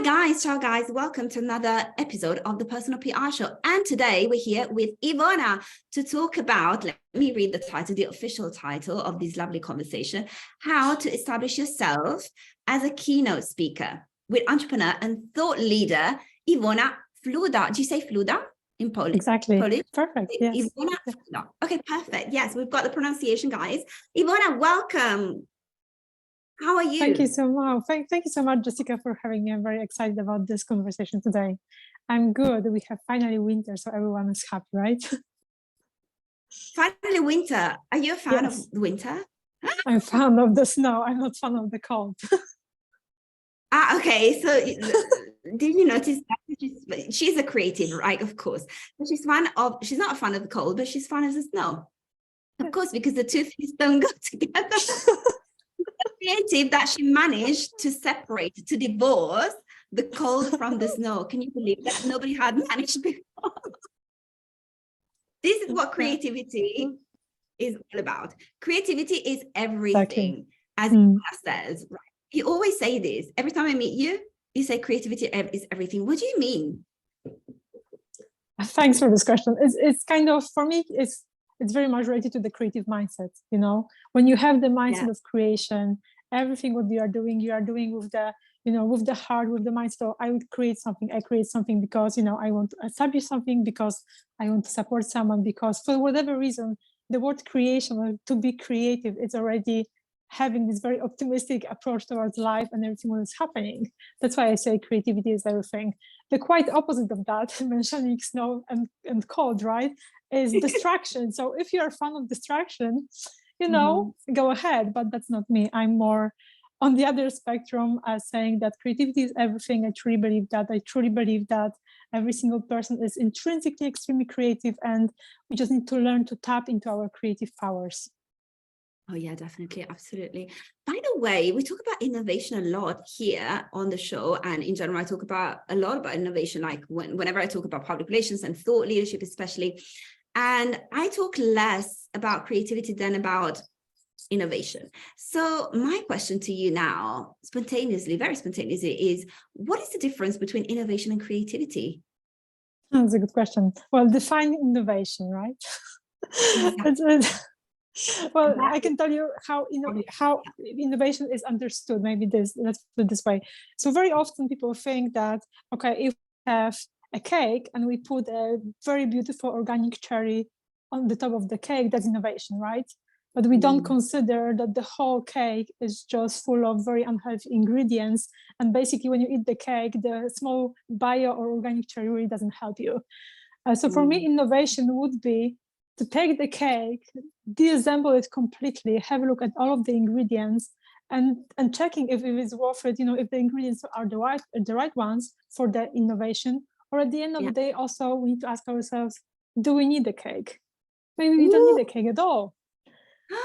Ciao guys, welcome to another episode of the Personal PR Show. And today we're here with Ivona to talk about, let me read the title, the official title of this lovely conversation, how to establish yourself as a keynote speaker with entrepreneur and thought leader, Ivona Fluda. Do you say Fluda in Polish? Exactly. Polish? Perfect. Yes. Ivona Fluda. Okay, perfect. Yes, we've got the pronunciation, guys. Ivona, welcome. How are you? Thank you so much. Thank you so much, Jessica, for having me. I'm very excited about this conversation today. I'm good. We have finally winter, so everyone is happy, right? Finally winter. Are you a fan Yes. of winter? I'm a fan of the snow. I'm not a fan of the cold. Okay. So did you notice that she's a creative, right? Of course. But she's not a fan of the cold, but she's fan of the snow. Of course, because the two things don't go together. Creative that she managed to separate, to divorce the cold from the snow. Can you believe that? Nobody had managed before. This is what creativity is all about. Creativity is everything, as Ivona says. Right? You always say this. Every time I meet you, you say creativity is everything. What do you mean? Thanks for this question. It's kind of, for me, it's very much related to the creative mindset. You know, when you have the mindset of creation, everything what you are doing with the, with the heart, with the mind. So I would create something. I create something because, I want to establish something, because I want to support someone, because for whatever reason, the word creation, or to be creative, it's already having this very optimistic approach towards life and everything what is happening. That's why I say creativity is everything. The quite opposite of that, mentioning snow and cold, right, is distraction. So if you're a fan of distraction, go ahead, but that's not me. I'm more on the other spectrum, saying that creativity is everything. I truly believe that every single person is intrinsically extremely creative, and we just need to learn to tap into our creative powers. Oh yeah, definitely. Absolutely. By the way, we talk about innovation a lot here on the show, and in general, I talk about a lot about innovation, like whenever I talk about public relations and thought leadership, especially. And I talk less about creativity than about innovation. So my question to you now, very spontaneously, is what is the difference between innovation and creativity? That's a good question. Well, define innovation, right? Exactly. Well, I can tell you how innovation is understood. Maybe let's put it this way. So very often people think that, okay, if we have a cake and we put a very beautiful organic cherry on the top of the cake, that's innovation, right? But we don't consider that the whole cake is just full of very unhealthy ingredients. And basically, when you eat the cake, the small bio or organic cherry really doesn't help you. So for me, innovation would be to take the cake, disassemble it completely, have a look at all of the ingredients, and checking if it is worth it, if the ingredients are the right ones for the innovation. Or at the end of the day, also, we need to ask ourselves, do we need the cake? Maybe we don't need the cake at all.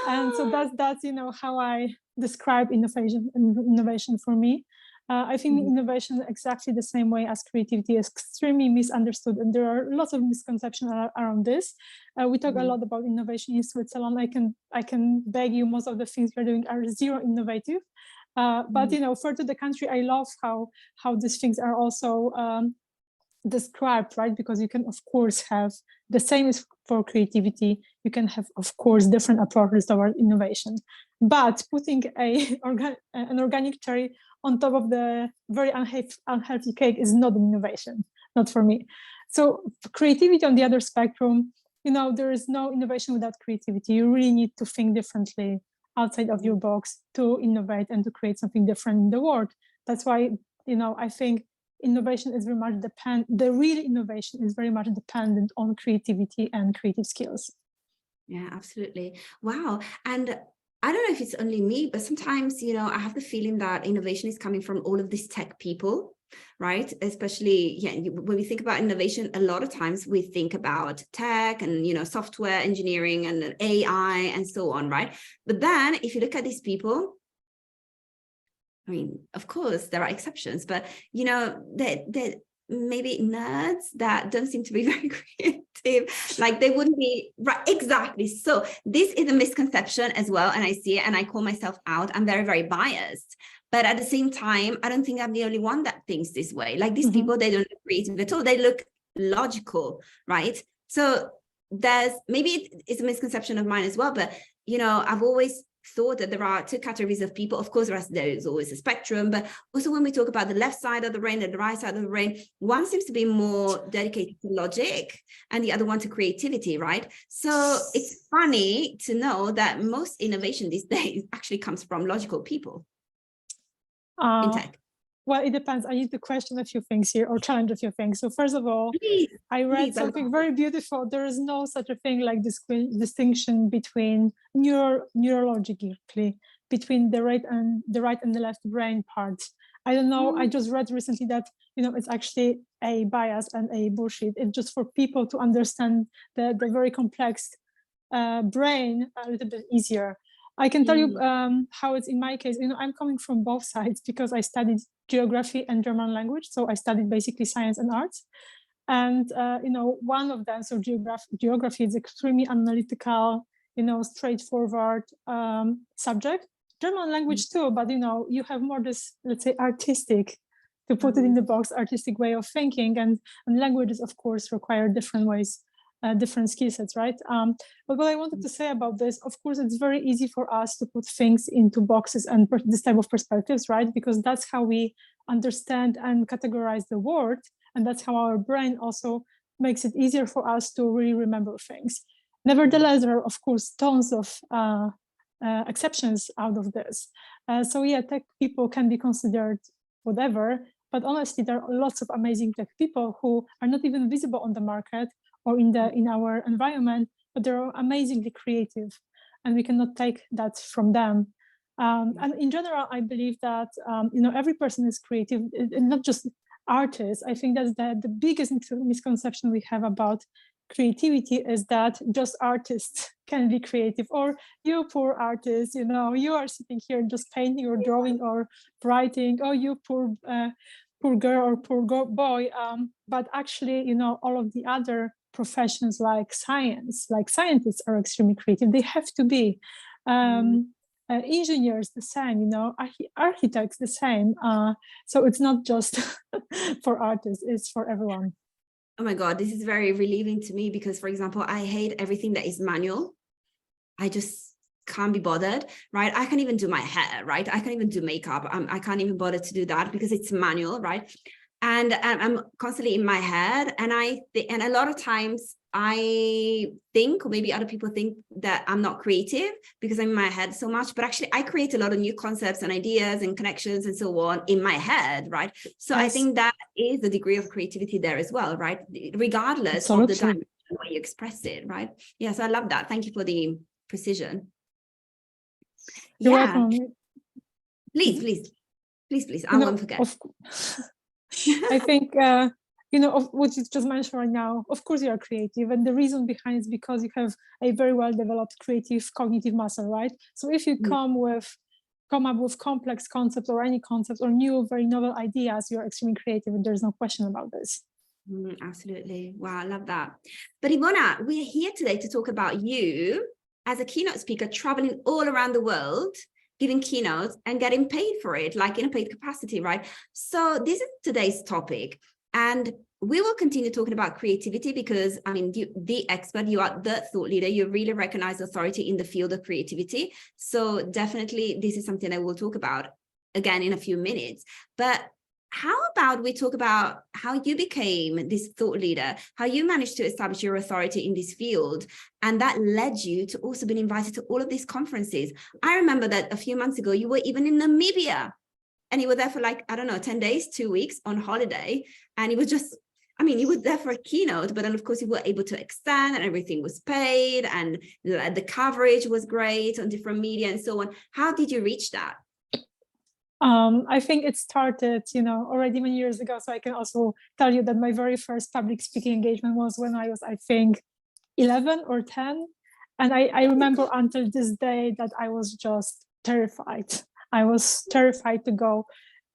And so that's how I describe innovation for me. I think innovation exactly the same way as creativity is extremely misunderstood, and there are lots of misconceptions around this. We talk a lot about innovation in Switzerland. I can beg you, most of the things we're doing are zero innovative. But further to the country, I love how these things are also described, right? Because you can, of course, have the same as for creativity. You can have, of course, different approaches toward innovation. But putting an organic cherry on top of the very unhealthy cake is not an innovation, not for me. So creativity on the other spectrum, there is no innovation without creativity. You really need to think differently outside of your box to innovate and to create something different in the world. That's why, I think innovation is very much the real innovation is very much dependent on creativity and creative skills. Yeah, absolutely. Wow. And I don't know if it's only me, but sometimes, I have the feeling that innovation is coming from all of these tech people, right? Especially, when we think about innovation, a lot of times we think about tech and, software engineering and AI and so on, right? But then if you look at these people, I mean, of course, there are exceptions, but, they're maybe nerds that don't seem to be very creative, like they wouldn't be right. Exactly. So this is a misconception as well. And I see it and I call myself out. I'm very, very biased. But at the same time, I don't think I'm the only one that thinks this way. Like these Mhm. people, they don't look creative at all. They look logical, right? So there's maybe it's a misconception of mine as well, but you know, I've always thought that there are two categories of people. Of course, there is always a spectrum, but also when we talk about the left side of the brain and the right side of the brain, one seems to be more dedicated to logic and the other one to creativity, right? So it's funny to know that most innovation these days actually comes from logical people in tech. Well, it depends. I need to question a few things here or challenge a few things. So first of all, I read something very beautiful. There is no such a thing like distinction between neurologically between the right and the left brain parts. I don't know. I just read recently that, you know, it's actually a bias and a bullshit. It's just for people to understand the very complex brain a little bit easier. I can tell you how it's in my case. You know, I'm coming from both sides because I studied geography and German language. So I studied basically science and arts. And, you know, one of them, so geography is extremely analytical, you know, straightforward subject. German language too, but, you know, you have more this, let's say, artistic, to put it in the box, artistic way of thinking. And languages, of course, require different ways. Different skill sets, right? But what I wanted to say about this, of course, it's very easy for us to put things into boxes and this type of perspectives, right? Because that's how we understand and categorize the world. And that's how our brain also makes it easier for us to really remember things. Nevertheless, there are, of course, tons of exceptions out of this. So yeah, tech people can be considered whatever, but honestly, there are lots of amazing tech people who are not even visible on the market or in our environment, but they're amazingly creative, and we cannot take that from them. And in general, I believe that you know, every person is creative, and not just artists. I think that's the biggest misconception we have about creativity is that just artists can be creative, or you poor artist, you know, you are sitting here just painting or drawing or writing, oh, you poor girl or poor boy. But actually, you know, all of the other professions like science, like scientists are extremely creative. They have to be. Engineers the same, you know, architects the same. So it's not just for artists, it's for everyone. Oh my God, this is very relieving to me because, for example, I hate everything that is manual. I just can't be bothered, right? I can't even do my hair, right? I can't even do makeup. I can't even bother to do that because it's manual, right? And I'm constantly in my head, and and a lot of times I think, or maybe other people think, that I'm not creative because I'm in my head so much, but actually I create a lot of new concepts and ideas and connections and so on in my head, right? So yes. I think that is the degree of creativity there as well, right? Regardless of the dimension where you express it, right? Yeah, so I love that. Thank you for the precision. You're welcome. Please, I won't forget. I think, you know, of what you just mentioned right now, of course you are creative, and the reason behind is because you have a very well developed creative cognitive muscle, right? So if you come up with complex concepts or any concepts or new, very novel ideas, you're extremely creative, and there's no question about this. Absolutely. Wow, I love that. But Ivona, we're here today to talk about you as a keynote speaker, traveling all around the world, giving keynotes and getting paid for it, like in a paid capacity, right? So this is today's topic. And we will continue talking about creativity because, I mean, the expert, you are the thought leader, you really recognize authority in the field of creativity. So definitely this is something that we'll talk about again in a few minutes. But how about we talk about how you became this thought leader, how you managed to establish your authority in this field, and that led you to also being invited to all of these conferences. I remember that a few months ago, you were even in Namibia, and you were there for like, I don't know, 10 days, 2 weeks on holiday. And it was just, I mean, you were there for a keynote, but then of course you were able to extend and everything was paid and the coverage was great on different media and so on. How did you reach that? I think it started, you know, already many years ago. So I can also tell you that my very first public speaking engagement was when I was, I think, 11 or 10. And I remember until this day that I was just terrified. I was terrified to go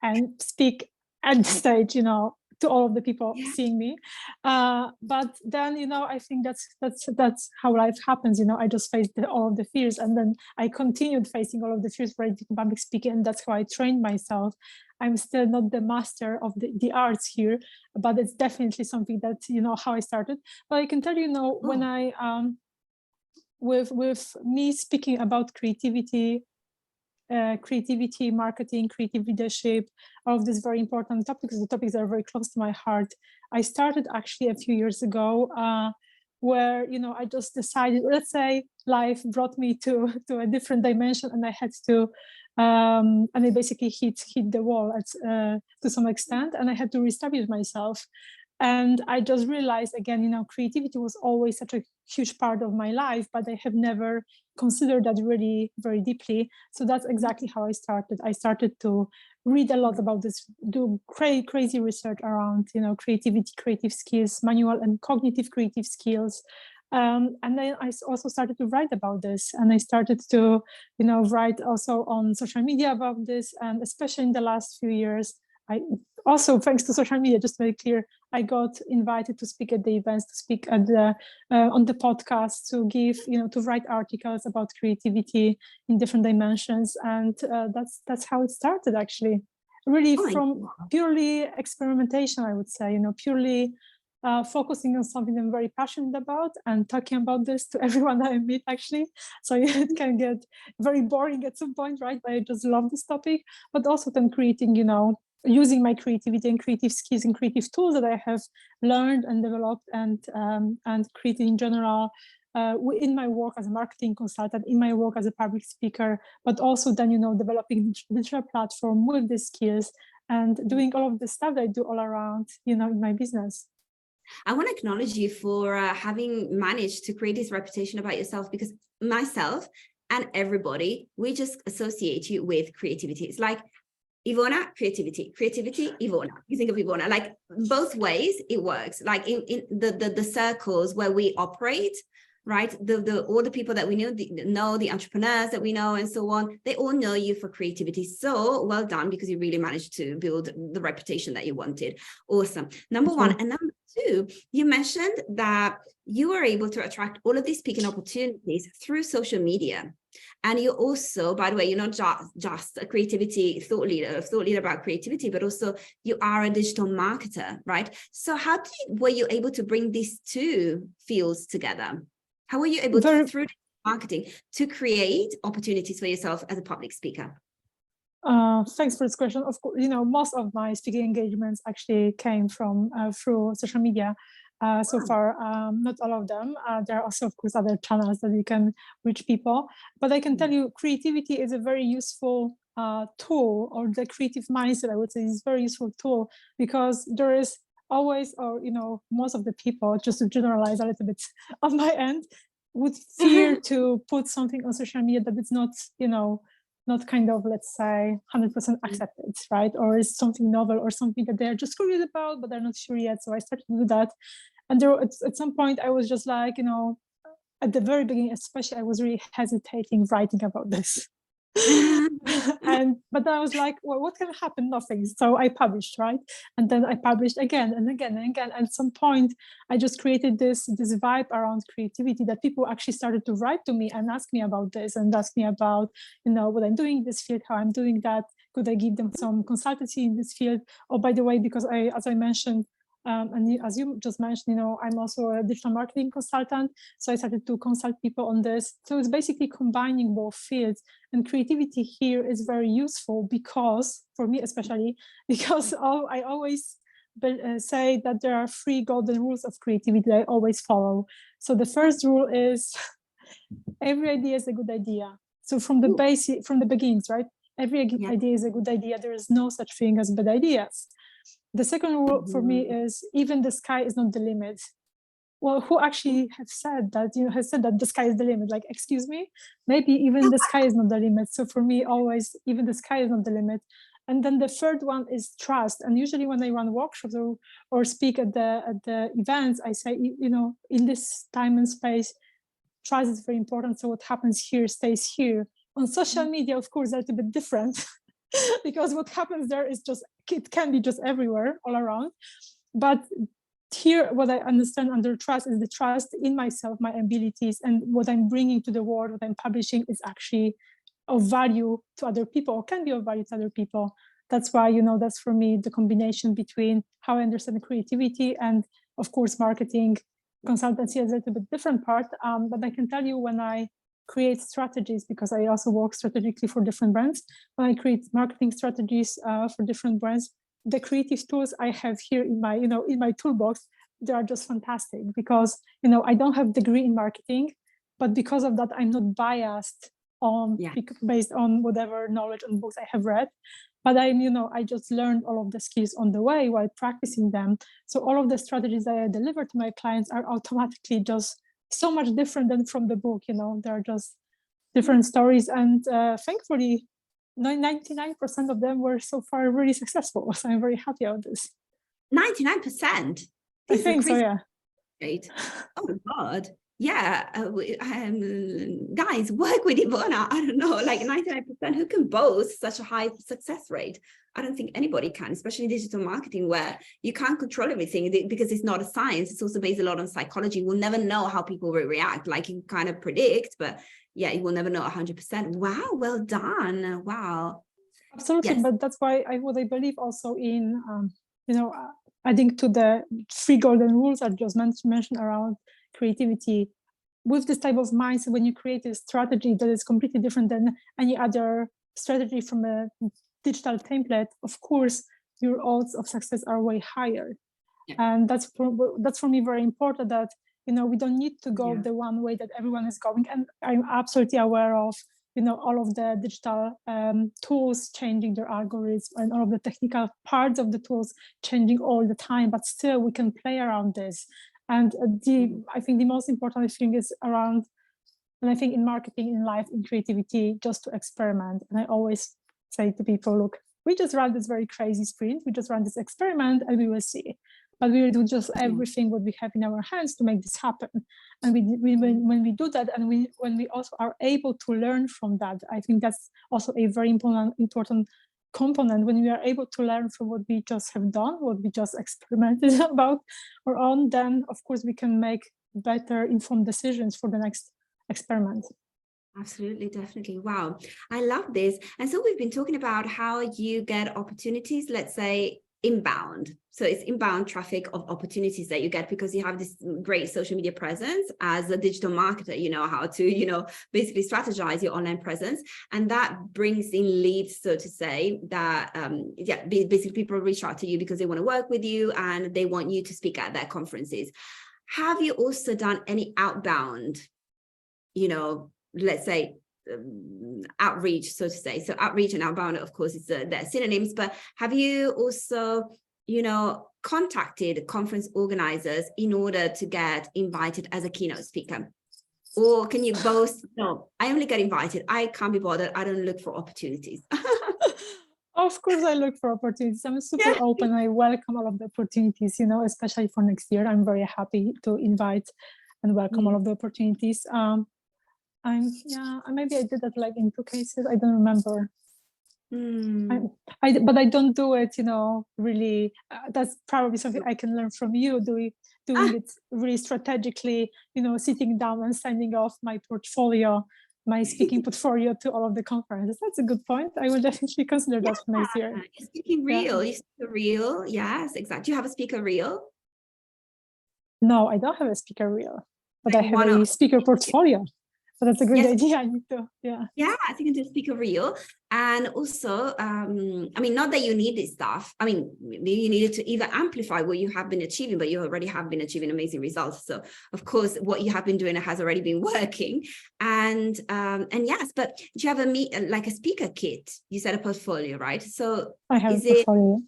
and speak at the stage, you know, to all of the people Yeah. seeing me. But then, you know, I think that's how life happens. You know, I just faced all of the fears, and then I continued facing all of the fears for public speaking, and that's how I trained myself. I'm still not the master of the arts here, but it's definitely something that, you know, how I started. But I can tell you, know, when I with me speaking about creativity, marketing, creative leadership, all of these very important topics, the topics that are very close to my heart. I started actually a few years ago, where, you know, I just decided, let's say life brought me to a different dimension, and I had to, and I basically hit the wall to some extent, and I had to reestablish myself. And I just realized again, you know, creativity was always such a huge part of my life, but I have never considered that really very deeply. So that's exactly how I started. I started to read a lot about this, do crazy research around, you know, creativity, creative skills, manual and cognitive creative skills. And then I also started to write about this, and I started to, you know, write also on social media about this. And especially in the last few years, I also, thanks to social media, just to make clear, I got invited to speak at the events, to speak at the on the podcast, to give, you know, to write articles about creativity in different dimensions, and that's how it started, actually, really from purely experimentation, I would say, you know, purely focusing on something I'm very passionate about and talking about this to everyone that I meet, actually. So it can get very boring at some point, right? But I just love this topic, but also then creating, you know, using my creativity and creative skills and creative tools that I have learned and developed and created in general in my work as a marketing consultant, in my work as a public speaker, but also then, you know, developing digital platform with these skills and doing all of the stuff that I do all around, you know, in my business. I want to acknowledge you for having managed to create this reputation about yourself, because myself and everybody, we just associate you with creativity. It's like Ivona, creativity, Ivona. You think of Ivona, like both ways it works. Like in the circles where we operate, right? All the people that we know, the entrepreneurs that we know and so on, they all know you for creativity. So well done, because you really managed to build the reputation that you wanted. Awesome. Number one. And number two, you mentioned that you were able to attract all of these speaking opportunities through social media. And you also, by the way, you're not just a creativity thought leader about creativity, but also you are a digital marketer, right? So how were you able to bring these two fields together? How were you able to, through marketing, to create opportunities for yourself as a public speaker? Thanks for this question. Of course, you know, most of my speaking engagements actually came from through social media. So far, not all of them. There are also, of course, other channels that you can reach people. But I can tell you, creativity is a very useful tool, or the creative mindset, I would say, is a very useful tool, because there is always, or, you know, most of the people, just to generalize a little bit on my end, would fear to put something on social media that it's not, you know, not kind of, let's say, 100% accepted, right? Or is something novel or something that they're just curious about, but they're not sure yet. So I started to do that. And there, at some point, I was just like, you know, at the very beginning, especially, I was really hesitating writing about this. But I was like, well, what can happen? Nothing. So I published, right? And then I published again and again and again. At some point, I just created this vibe around creativity that people actually started to write to me and ask me about this, and ask me about, you know, what I'm doing in this field, how I'm doing that. Could I give them some consultancy in this field? Oh, by the way, because as I mentioned, and as you just mentioned, you know, I'm also a digital marketing consultant. So I started to consult people on this. So it's basically combining both fields. And creativity here is very useful because, for me especially, because I always say that there are 3 golden rules of creativity that I always follow. So the first rule is every idea is a good idea. So from the beginnings, right? Every idea is a good idea. There is no such thing as bad ideas. The second rule for me is even the sky is not the limit. Well, who actually has said that, you know, has said that the sky is the limit? Like, excuse me, maybe even the sky is not the limit. So for me, always, even the sky is not the limit. And then the third one is trust. And usually when I run workshops or speak at the events, I say, you know, in this time and space, trust is very important. So what happens here stays here. On social media, of course, that's a bit different. Because what happens there is just it can be just everywhere, all around. But here, what I understand under trust is the trust in myself, my abilities, and what I'm bringing to the world, what I'm publishing is actually of value to other people, or can be of value to other people. That's why, that's for me the combination between how I understand creativity and, of course, marketing. Consultancy is a little bit different part, but I can tell you when I create strategies, because I also work strategically for different brands, when I create marketing strategies for different brands, the creative tools I have here in my, in my toolbox, they are just fantastic because, I don't have degree in marketing, but because of that, I'm not biased on based on whatever knowledge and books I have read. But I just learned all of the skills on the way while practicing them. So all of the strategies that I deliver to my clients are automatically just so much different than from the book. They're just different stories. And thankfully, 99% of them were so far really successful. So I'm very happy about this. 99%? I think so, yeah. Rate. Oh my God. Yeah, guys, work with Ivona. I don't know, like 99%, who can boast such a high success rate? I don't think anybody can, especially in digital marketing, where you can't control everything because it's not a science. It's also based a lot on psychology. We'll never know how people will react. Like you kind of predict, but yeah, you will never know 100%. Wow, well done. Wow. Absolutely, yes. But that's why what I believe also in, adding to the 3 golden rules I just mentioned around creativity. With this type of mindset, when you create a strategy that is completely different than any other strategy from a digital template, of course, your odds of success are way higher. Yeah. And that's for me very important that, we don't need to go the one way that everyone is going. And I'm absolutely aware of, all of the digital tools changing their algorithms and all of the technical parts of the tools changing all the time, but still we can play around this. And I think the most important thing is around, and I think in marketing, in life, in creativity, just to experiment. And I always say to people, look, we just run this very crazy sprint. We just run this experiment and we will see. But we will do just everything what we have in our hands to make this happen. And when we do that, and when we also are able to learn from that, I think that's also a very important component. When we are able to learn from what we just have done, what we just experimented about or on, then of course we can make better informed decisions for the next experiment. Absolutely, definitely. Wow, I love this. And so we've been talking about how you get opportunities, let's say inbound. So it's inbound traffic of opportunities that you get because you have this great social media presence. As a digital marketer, you know how to, basically strategize your online presence. And that brings in leads, so to say, that, basically people reach out to you because they want to work with you and they want you to speak at their conferences. Have you also done any outbound, let's say, outreach, so to say? So outreach and outbound, of course, they're synonyms, but have you also, contacted conference organizers in order to get invited as a keynote speaker? Or can you both, no, I only get invited, I can't be bothered, I don't look for opportunities? Of course, I look for opportunities. I'm super open. I welcome all of the opportunities, especially for next year. I'm very happy to invite and welcome all of the opportunities. Maybe I did that like in 2 cases. I don't remember. But I don't do it, really. That's probably something I can learn from you, doing it really strategically, sitting down and sending off my portfolio, my speaking portfolio to all of the conferences. That's a good point. I will definitely consider that for next year. You're speaking reel. You speak a reel. Yes, exactly. Do you have a speaker reel? No, I don't have a speaker reel, but I have a speaker portfolio. So that's a great idea. I need to, I think it's a speaker reel. And also, not that you need this stuff. Maybe you need it to either amplify what you have been achieving, but you already have been achieving amazing results. So of course, what you have been doing has already been working. And yes, but do you have a speaker kit? You said a portfolio, right? So I have a portfolio.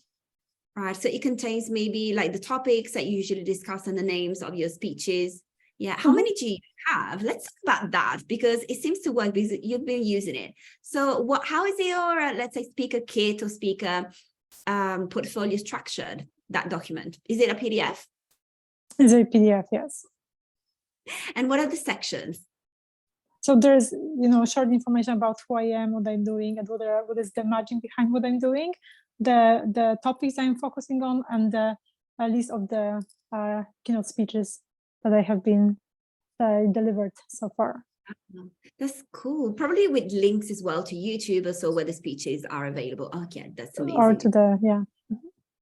Right. So it contains maybe like the topics that you usually discuss and the names of your speeches. Yeah. How many do you have? Let's talk about that because it seems to work because you've been using it. So how is your, let's say, speaker kit or speaker portfolio structured, that document? Is it a PDF? It's a PDF, yes. And what are the sections? So there's, short information about who I am, what I'm doing, and what is the magic behind what I'm doing. the topics I'm focusing on, and the list of the keynote speeches that I have been delivered so far. That's cool. Probably with links as well to YouTube or so where the speeches are available. Okay, that's amazing. Or to the, yeah.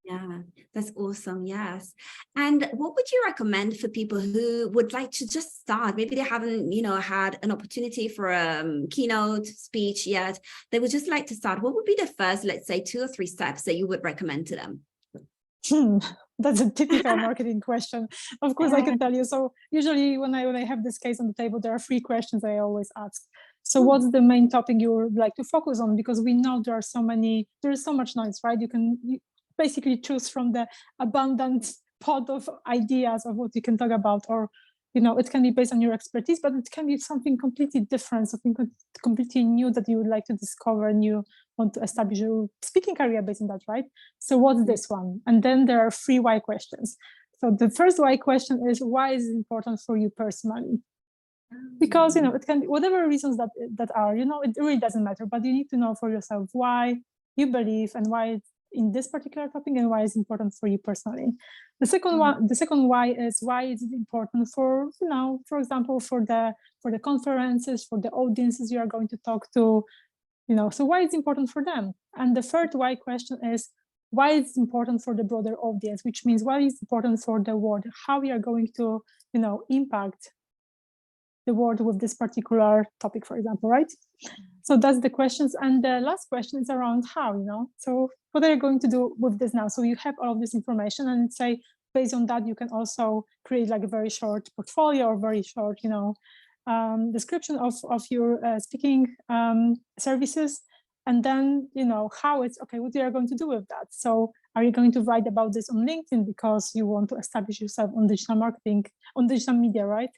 Yeah, that's awesome. Yes. And what would you recommend for people who would like to just start? Maybe they haven't, had an opportunity for a keynote speech yet. They would just like to start. What would be the first, let's say, 2 or 3 steps that you would recommend to them? That's a typical marketing question. Of course, I can tell you. So usually when I have this case on the table, there are 3 questions I always ask. So what's the main topic you would like to focus on? Because we know there is so much noise, right? You basically choose from the abundant pot of ideas of what you can talk about, or it can be based on your expertise, but it can be something completely different, something completely new that you would like to discover, and you want to establish your speaking career based on that, right? So what's this one? And then there are 3 why questions. So the first why question is, why is it important for you personally? Because it can be whatever reasons that are, it really doesn't matter, but you need to know for yourself why you believe and why it's in this particular topic and why it's important for you personally. The second why is it important for, for example, for the conferences, for the audiences you are going to talk to, so why it's important for them. And the third why question is why it's important for the broader audience, which means why it's important for the world, how we are going to, impact the world with this particular topic, for example, right? So that's the questions. And the last question is around how, so what are you going to do with this now? So you have all of this information, and say, based on that, you can also create like a very short portfolio or very short, description of your speaking services. And then, how it's, okay, what you are going to do with that. So are you going to write about this on LinkedIn because you want to establish yourself on digital marketing, on digital media, right?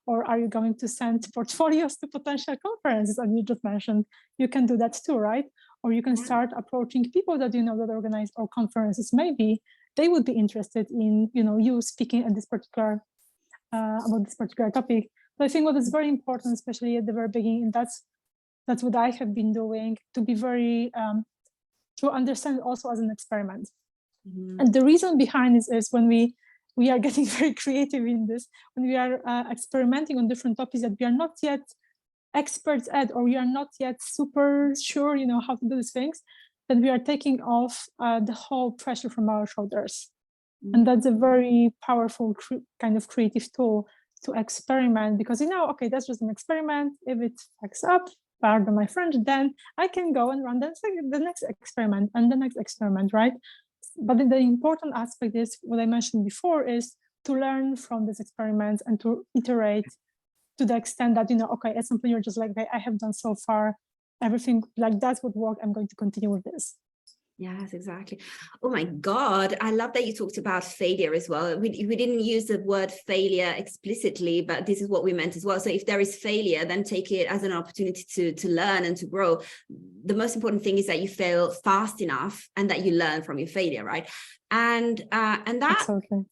Or are you going to send portfolios to potential conferences? And you just mentioned you can do that too, right? Or you can start approaching people that that organize our conferences. Maybe they would be interested in you speaking at this particular about this particular topic. But I think what is very important, especially at the very beginning, and that's what I have been doing, to be very to understand also as an experiment. And the reason behind this is when we are getting very creative in this, when we are experimenting on different topics that we are not yet experts at, or we are not yet super sure, how to do these things, then we are taking off the whole pressure from our shoulders. And that's a very powerful kind of creative tool to experiment, because okay, that's just an experiment. If it fucks up, pardon my French, then I can go and run the next experiment and the next experiment, right? But the important aspect is what I mentioned before, is to learn from this experiment and to iterate to the extent that, okay, at some point you're just like, okay, I have done so far everything, like that's what worked, I'm going to continue with this. Yes, exactly. Oh my God. I love that you talked about failure as well. We didn't use the word failure explicitly, but this is what we meant as well. So if there is failure, then take it as an opportunity to learn and to grow. The most important thing is that you fail fast enough and that you learn from your failure, right? And that Absolutely.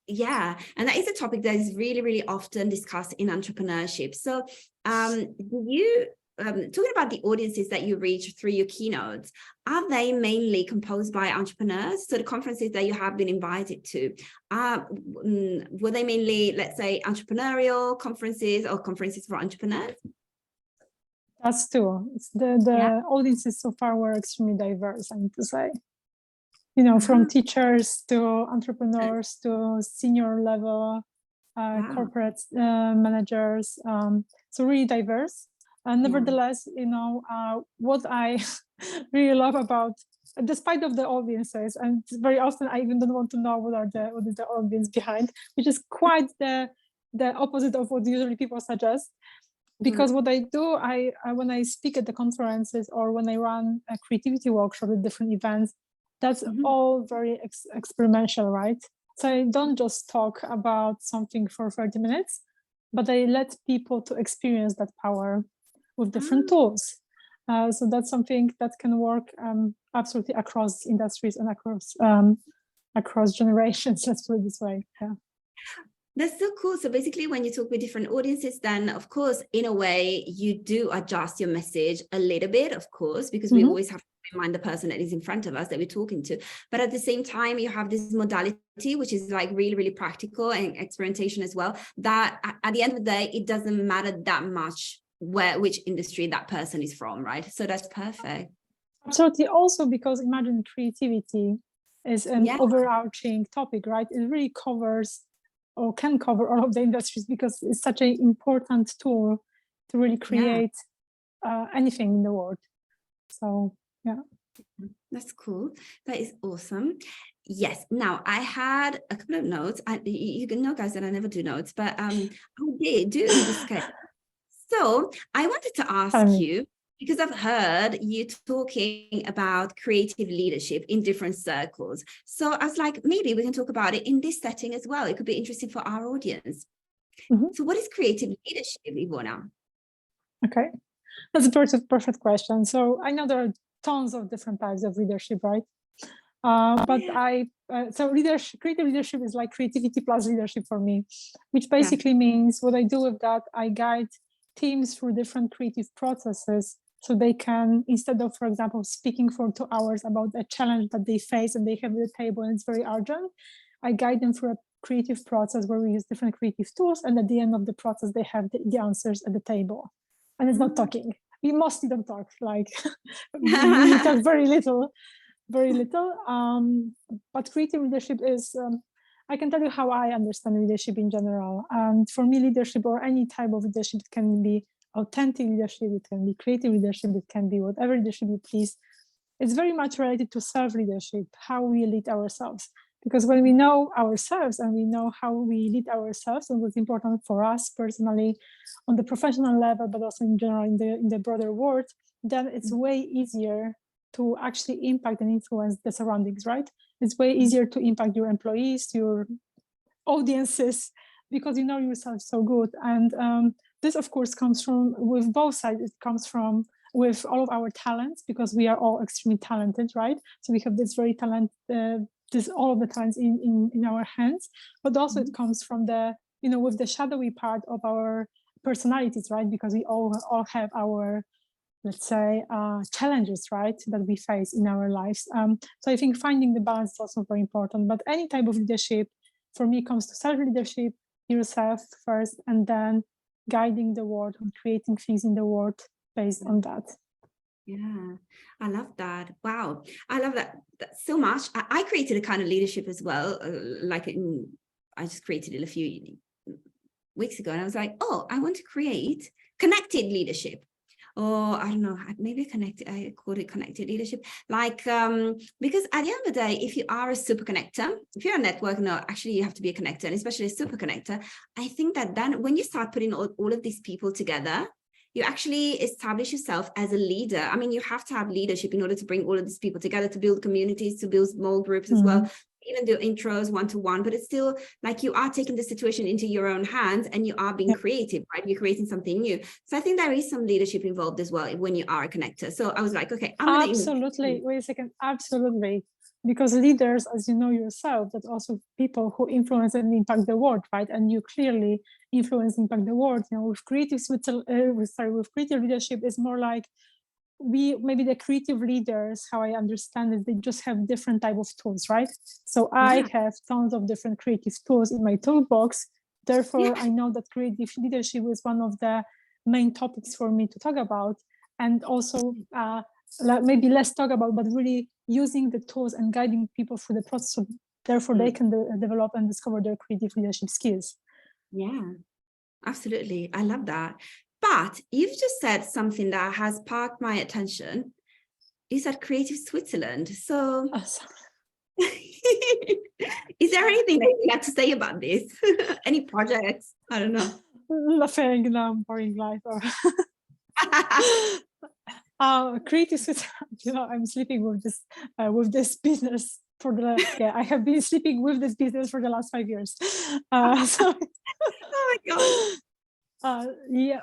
Yeah, and that is a topic that is really, really often discussed in entrepreneurship. So talking about the audiences that you reach through your keynotes, are they mainly composed by entrepreneurs? So the conferences that you have been invited to, were they mainly, let's say, entrepreneurial conferences or conferences for entrepreneurs? That's true. It's the audiences so far were extremely diverse, I need to say. From teachers to entrepreneurs to senior level corporate managers. So really diverse. Nevertheless, what I really love about, despite of the audiences, and very often I even don't want to know what is the audience behind, which is quite the opposite of what usually people suggest. Because what I do, I when I speak at the conferences or when I run a creativity workshop at different events, that's all very experimental, right? So I don't just talk about something for 30 minutes, but I let people to experience that power with different tools. So that's something that can work absolutely across industries and across generations, let's put it this way. Yeah. That's so cool. So basically, when you talk with different audiences, then of course, in a way, you do adjust your message a little bit, of course, because we always have to remind the person that is in front of us that we're talking to. But at the same time, you have this modality, which is like really, really practical and experimentation as well, that at the end of the day, it doesn't matter that much which industry that person is from, right? So that's perfect. Absolutely. Also, because imagine creativity is an overarching topic, right? It really covers or can cover all of the industries because it's such an important tool to really create anything in the world. So, yeah. That's cool. That is awesome. Yes. Now, I had a couple of notes. You can know, guys, that I never do notes, but I did do in this case. So I wanted to ask you, because I've heard you talking about creative leadership in different circles. So I was like, maybe we can talk about it in this setting as well. It could be interesting for our audience. So what is creative leadership, Ivona? Okay, that's a perfect question. So I know there are tons of different types of leadership, right? But creative leadership is like creativity plus leadership for me, which basically means what I do with that, I guide teams through different creative processes so they can, instead of, for example, speaking for 2 hours about a challenge that they face and they have at the table and it's very urgent, I guide them through a creative process where we use different creative tools, and at the end of the process they have the answers at the table. And it's not talking. We mostly don't talk, like we talk very little. But creative leadership is, I can tell you how I understand leadership in general. And for me, leadership or any type of leadership can be authentic leadership, it can be creative leadership, it can be whatever leadership you please. It's very much related to self-leadership, how we lead ourselves. Because when we know ourselves and we know how we lead ourselves and what's important for us personally on the professional level, but also in general in the broader world, then it's way easier to actually impact and influence the surroundings, right? It's way easier to impact your employees, your audiences, because you know yourself so good. And this, of course, comes from with both sides. It comes from with all of our talents, because we are all extremely talented, right? So we have this very talent, this all of the talents in our hands, but also it comes from the, you know, with the shadowy part of our personalities, right? Because we all have our, let's say, challenges, right, that we face in our lives. So I think finding the balance is also very important. But any type of leadership, for me, comes to self-leadership, yourself first, and then guiding the world and creating things in the world based on that. Yeah, I love that. Wow, I love that so much. I created a kind of leadership as well. I just created it a few weeks ago, and I was like, oh, I want to create connected leadership. Or I don't know, maybe I called it connected leadership. Like, because at the end of the day, if you are a super connector, if you're a network, no, actually you have to be a connector, and especially a super connector. I think that then when you start putting all of these people together, you actually establish yourself as a leader. I mean, you have to have leadership in order to bring all of these people together, to build communities, to build small groups as well, even do intros one-to-one, but it's still like you are taking the situation into your own hands and you are being creative, right? You're creating something new. So I think there is some leadership involved as well when you are a connector. So I was like, okay, I'm absolutely. Wait a second. Absolutely. Because leaders, as you know yourself, that's also people who influence and impact the world, right? And you clearly influence, impact the world. You know, with creative leadership, it's more like maybe the creative leaders, how I understand it, they just have different type of tools, right? So I have tons of different creative tools in my toolbox. Therefore, I know that creative leadership is one of the main topics for me to talk about. And also maybe less talk about, but really using the tools and guiding people through the process. So therefore, they can develop and discover their creative leadership skills. Yeah, absolutely. I love that. But you've just said something that has sparked my attention. You said Creative Switzerland. So is there anything that you have to say about this? Any projects? I don't know. Nothing, no, boring life. Creative Switzerland, you know, I'm sleeping with this business for I have been sleeping with this business for the last 5 years. Oh my God.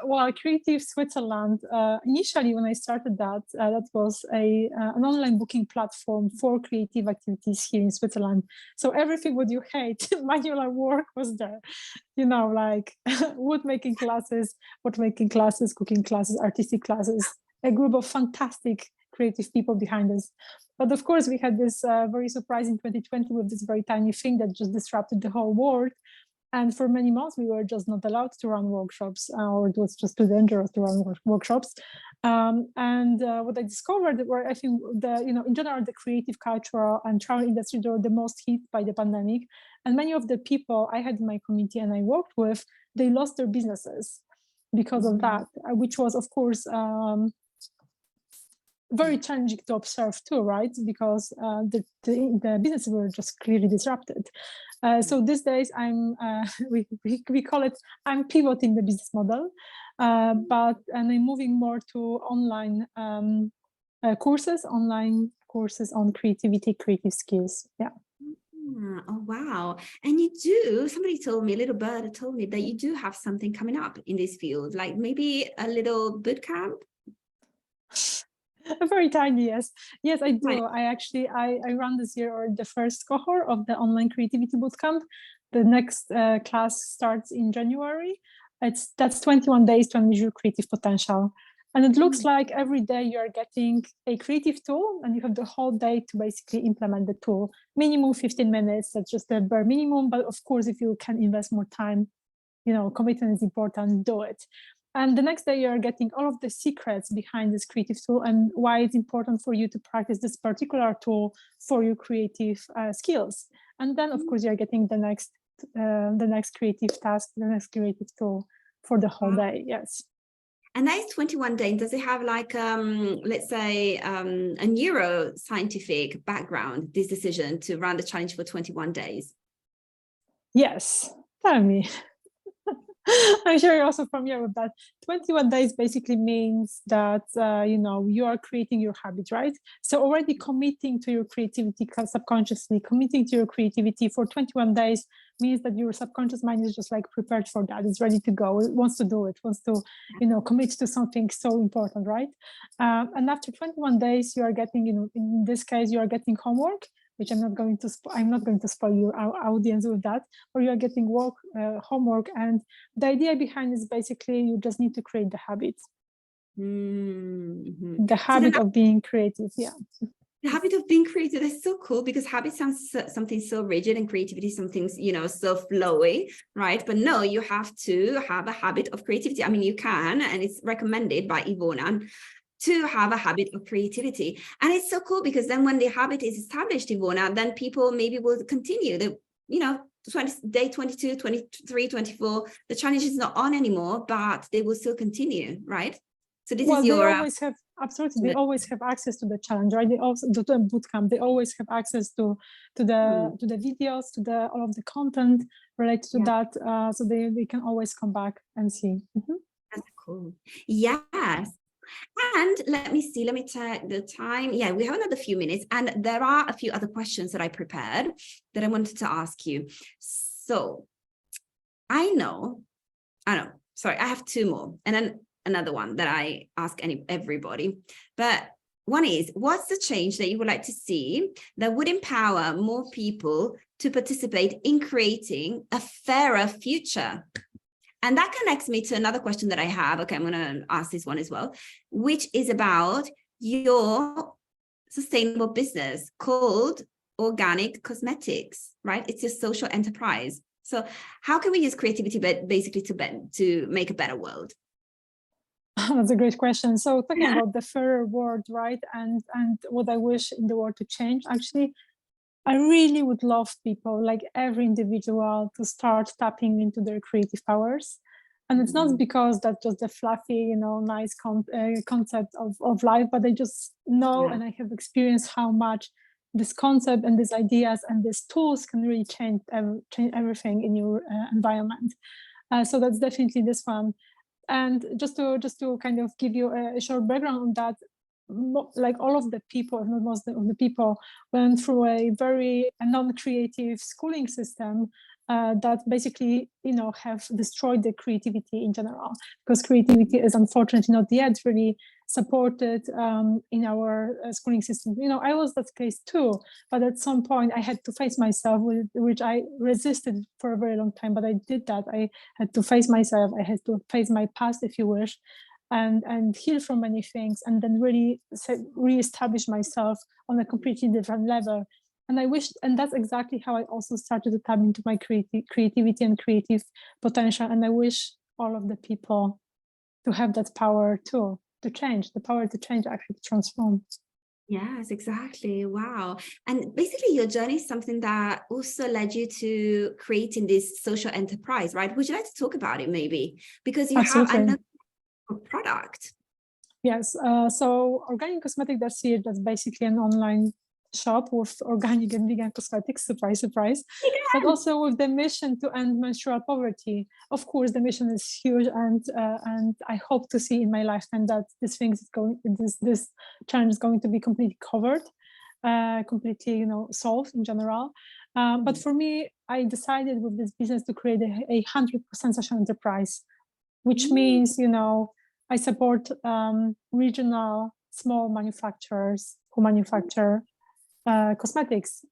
Well, Creative Switzerland, initially when I started that was an online booking platform for creative activities here in Switzerland. So everything what you hate, manual work, was there, you know, like wood making classes, cooking classes, artistic classes, a group of fantastic creative people behind us. But of course, we had this very surprising 2020 with this very tiny thing that just disrupted the whole world. And for many months, we were just not allowed to run workshops, or it was just too dangerous to run workshops. What I discovered were, I think, in general, the creative, cultural, and travel industry were the most hit by the pandemic. And many of the people I had in my community and I worked with, they lost their businesses because of that, which was, of course, very challenging to observe too, right? Because the businesses were just clearly disrupted. So these days, we call it, I'm pivoting the business model, and I'm moving more to online courses on creativity, creative skills. Yeah. Oh, wow. And you do, somebody told me, a little bird told me that you do have something coming up in this field, like maybe a little boot camp. Very tiny, yes. Yes, I do. Right. I run this year, or the first cohort of the online creativity bootcamp. The next class starts in January. That's 21 days to unleash your creative potential. And it looks like every day you're getting a creative tool and you have the whole day to basically implement the tool. Minimum 15 minutes, that's just the bare minimum. But of course, if you can invest more time, commitment is important, do it. And the next day you're getting all of the secrets behind this creative tool and why it's important for you to practice this particular tool for your creative skills. And then of course you're getting the next creative task, the next creative tool for the whole day. Yes. And that is 21 days. Does it have like, let's say, a neuroscientific background, this decision to run the challenge for 21 days? Yes, tell me. I'm sure you're also familiar with that. 21 days basically means that, you are creating your habit, right? So already committing to your creativity subconsciously, committing to your creativity for 21 days means that your subconscious mind is just like prepared for that. It's ready to go. It wants to do it, wants to, commit to something so important, right? And after 21 days, you are getting, in this case, you are getting homework, which I'm not going to spoil your audience with that, or you are getting homework. And the idea behind is basically you just need to create the habit. The habit of being creative. Yeah. The habit of being creative is so cool, because habit sounds something so rigid and creativity something, so flowy, right? But no, you have to have a habit of creativity. I mean, you can, and it's recommended by Ivona to have a habit of creativity. And it's so cool because then when the habit is established, Ivona, then people maybe will continue. Day 22, 23, 24, the challenge is not on anymore, but they will still continue, right? So this is your... They always have, absolutely, they always have access to the challenge, right? They also, to the bootcamp, they always have access to the videos, to all of the content related to that. So they can always come back and see. That's cool. Yes. And let me check the time. Yeah, we have another few minutes, and there are a few other questions that I prepared that I wanted to ask you. So I have two more, and then another one that I ask everybody. But one is, what's the change that you would like to see that would empower more people to participate in creating a fairer future? And that connects me to another question that I have. Okay, I'm going to ask this one as well, which is about your sustainable business called Organic Cosmetics, right? It's your social enterprise. So how can we use creativity basically to make a better world? That's a great question. So talking about the fairer world, right? And what I wish in the world to change, actually, I really would love people, like every individual, to start tapping into their creative powers. And it's not because that's just a fluffy, nice concept of life, but I just know and I have experienced how much this concept and these ideas and these tools can really change everything in your environment. So that's definitely this one. And just to kind of give you a short background on that, like all of the people, if not most of the people, went through a very non-creative schooling system that basically, have destroyed the creativity in general, because creativity is unfortunately not yet really supported in our schooling system. I was that case too, but at some point I had to face myself, which I resisted for a very long time, but I did that. I had to face myself. I had to face my past, if you wish. and heal from many things, and then really re-establish myself on a completely different level. And I wish, and that's exactly how I also started to tap into my creativity and creative potential. And I wish all of the people to have that power too, to change, the power to change, actually to transform. Yes, exactly. Wow. And basically your journey is something that also led you to creating this social enterprise, right? Would you like to talk about it maybe? Because you have another product. Yes. So Organic Cosmetic that's here, that's basically an online shop with organic and vegan cosmetics, surprise, surprise, but also with the mission to end menstrual poverty. Of course, the mission is huge, and I hope to see in my lifetime that this challenge is going to be completely covered, completely, solved in general. But for me, I decided with this business to create a 100% social enterprise, which means, I support regional small manufacturers who manufacture cosmetics.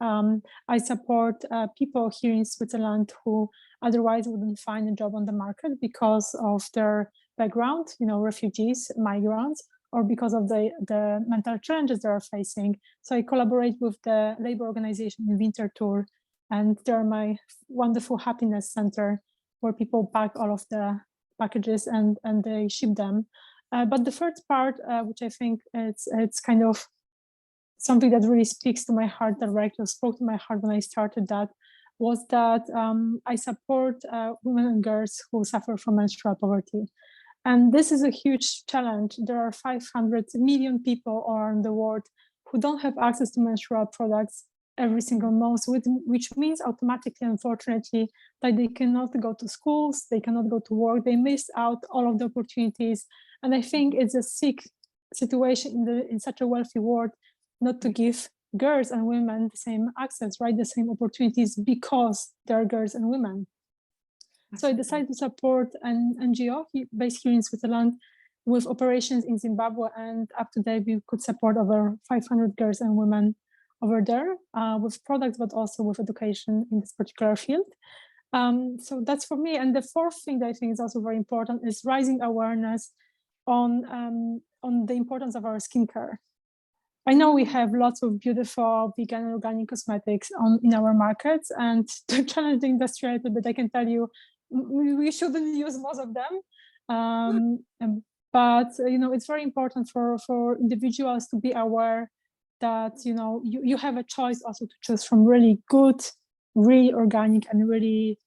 I support people here in Switzerland who otherwise wouldn't find a job on the market because of their background, refugees, migrants, or because of the mental challenges they are facing. So I collaborate with the labor organization in Winterthur, and they're my wonderful happiness center where people pack all of the packages and they ship them. But the third part, which I think it's kind of something that really speaks to my heart directly, spoke to my heart when I started that, was that I support women and girls who suffer from menstrual poverty. And this is a huge challenge. There are 500 million people around the world who don't have access to menstrual products every single month, which means automatically, unfortunately, that they cannot go to schools, they cannot go to work, they miss out all of the opportunities. And I think it's a sick situation in such a wealthy world not to give girls and women the same access, right? The same opportunities because they're girls and women. So I decided to support an NGO based here in Switzerland with operations in Zimbabwe, and up to date we could support over 500 girls and women over there with products, but also with education in this particular field. So that's for me. And the fourth thing that I think is also very important is raising awareness on the importance of our skincare. I know we have lots of beautiful vegan and organic cosmetics in our markets, and to challenge the industry a little bit, I can tell you we shouldn't use most of them. But it's very important for individuals to be aware that you have a choice also to choose from really good, really organic, and really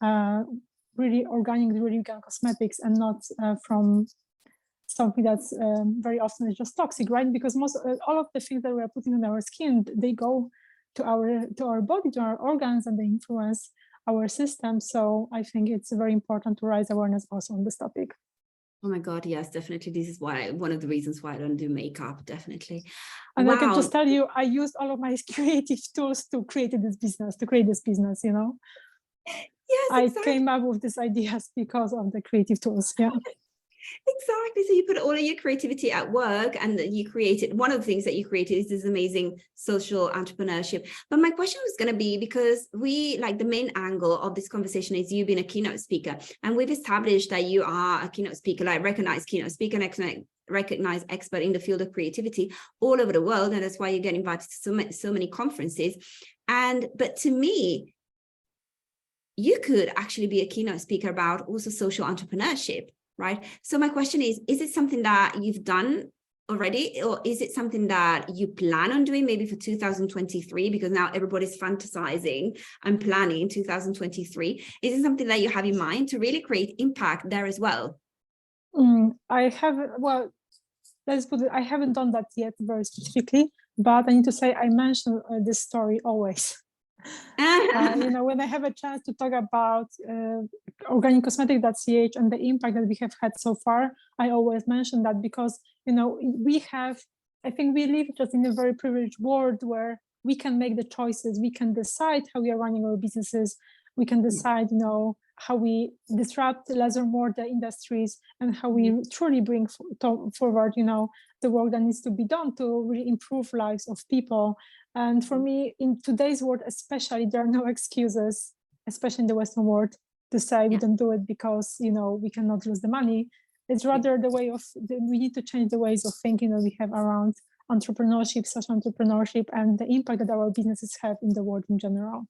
organic, really vegan cosmetics, and not from something that's very often is just toxic, right? Because all of the things that we are putting on our skin, they go to our body, to our organs, and they influence our system. So I think it's very important to raise awareness also on this topic. Oh my God, yes, definitely. This is one of the reasons why I don't do makeup, definitely. And wow. I can just tell you, I used all of my creative tools to create this business, Yes, exactly. I came up with these ideas because of the creative tools, yeah. Exactly. So you put all of your creativity at work, and you created, one of the things that you created is this amazing social entrepreneurship. But my question was going to be, because the main angle of this conversation is you being a keynote speaker, and we've established that you are a keynote speaker, like recognized keynote speaker, recognized expert in the field of creativity all over the world. And that's why you get invited to so many conferences. But to me, you could actually be a keynote speaker about also social entrepreneurship. Right. So my question is it something that you've done already, or is it something that you plan on doing maybe for 2023? Because now everybody's fantasizing and planning 2023. Is it something that you have in mind to really create impact there as well? I haven't, well, let's put it, I haven't done that yet very specifically, but I need to say I mention this story always. When I have a chance to talk about organic cosmetic.ch and the impact that we have had so far, I always mention that because, I think we live just in a very privileged world where we can make the choices, we can decide how we are running our businesses, we can decide, how we disrupt less or more the industries, and how we truly bring forward, the work that needs to be done to really improve lives of people. And for me, in today's world especially, there are no excuses, especially in the Western world, to say we don't do it because, we cannot lose the money. It's rather the way of, we need to change the ways of thinking that we have around entrepreneurship, social entrepreneurship, and the impact that our businesses have in the world in general.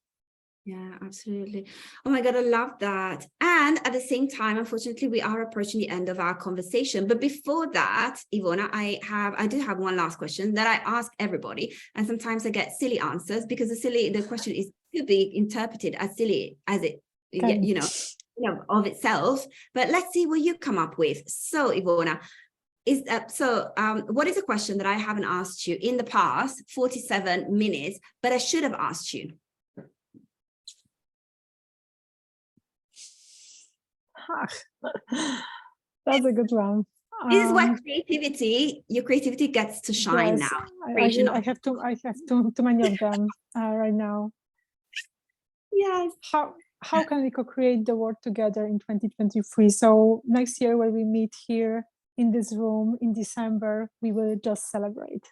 Yeah, absolutely. Oh my God, I love that. And at the same time, unfortunately, we are approaching the end of our conversation. But before that, Ivona, I do have one last question that I ask everybody. And sometimes I get silly answers because the question is to be interpreted as silly as it, of itself. But let's see what you come up with. So, Ivona, what is a question that I haven't asked you in the past 47 minutes, but I should have asked you? That's a good one. This is where your creativity gets to shine. Yes, now. I have too many of them right now. Yes. How can we co-create the world together in 2023? So next year when we meet here in this room in December, we will just celebrate.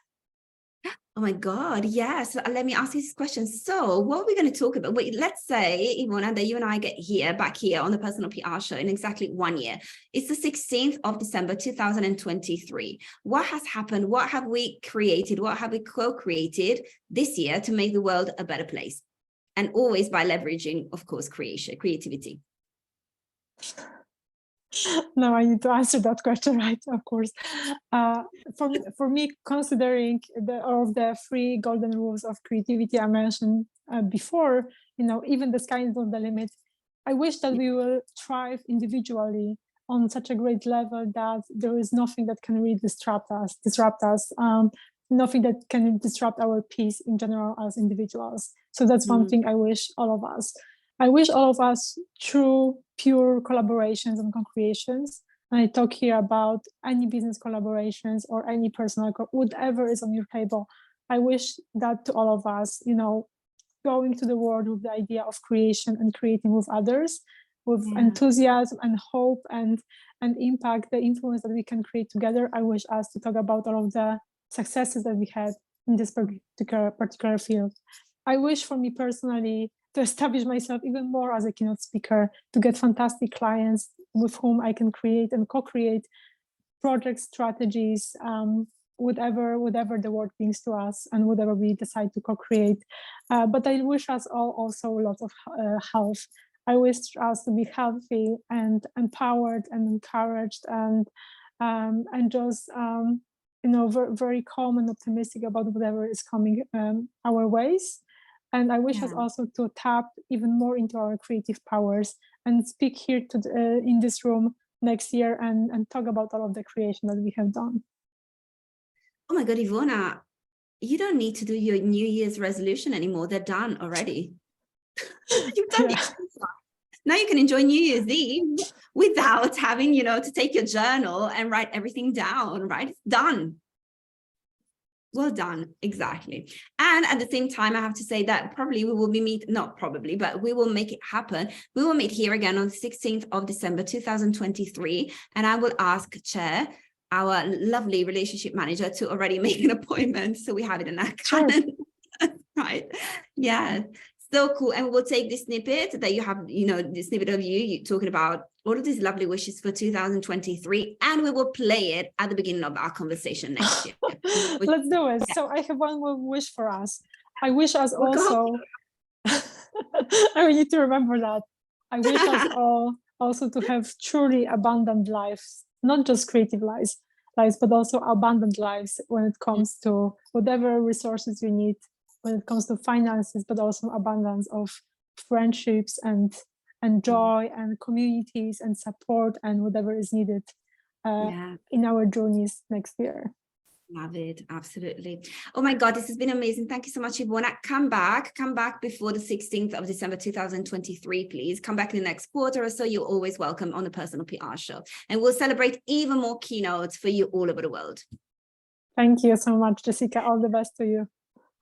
Oh my God, yes. So let me ask you this question. So what are we going to talk about? Wait, let's say, Ivona, that you and I get back here on the Personal PR Show in exactly 1 year. It's the 16th of December, 2023. What has happened? What have we created? What have we co-created this year to make the world a better place? And always by leveraging, of course, creativity. No, I need to answer that question, right? Of course. For me, considering all of the 3 golden rules of creativity I mentioned before, even the sky is not the limit. I wish that we will thrive individually on such a great level that there is nothing that can really disrupt us. Nothing that can disrupt our peace in general as individuals. So that's one thing I wish all of us. I wish all of us true, pure collaborations and co-creations. And I talk here about any business collaborations or any personal, whatever is on your table. I wish that to all of us, going to the world with the idea of creation and creating with others, with enthusiasm and hope and impact, the influence that we can create together. I wish us to talk about all of the successes that we had in this particular field. I wish for me personally to establish myself even more as a keynote speaker, to get fantastic clients with whom I can create and co-create project strategies, whatever the world brings to us and whatever we decide to co-create. But I wish us all also lots of health. I wish us to be healthy and empowered and encouraged and just very calm and optimistic about whatever is coming our ways. And I wish us also to tap even more into our creative powers and speak here in this room next year and talk about all of the creation that we have done. Oh my God, Ivona, you don't need to do your New Year's resolution anymore. They're done already. You've done it. Now you can enjoy New Year's Eve without having, to take your journal and write everything down, right? It's done. Well done. Exactly. And at the same time, I have to say that probably we will but we will make it happen. We will meet here again on the 16th of December, 2023. And I will ask Chair, our lovely relationship manager, to already make an appointment. So we have it in our calendar. Right. Yeah. So cool. And we'll take this snippet that you have, the snippet of you talking about all of these lovely wishes for 2023, and we will play it at the beginning of our conversation next year. Let's do it. So I have one more wish for us. I wish us also, I need to remember that. I wish us all also to have truly abundant lives, not just creative lives, but also abundant lives when it comes to whatever resources you need, when it comes to finances, but also abundance of friendships and joy and communities and support and whatever is needed in our journeys next year. Love it. Absolutely. Oh my God, this has been amazing. Thank you so much, Ivona. Come back before the 16th of December, 2023, please. Come back in the next quarter or so. You're always welcome on the Personal PR Show. And we'll celebrate even more keynotes for you all over the world. Thank you so much, Jessica. All the best to you.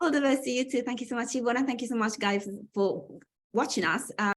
All the best to you too. Thank you so much, Ivona. Thank you so much, guys, for watching us.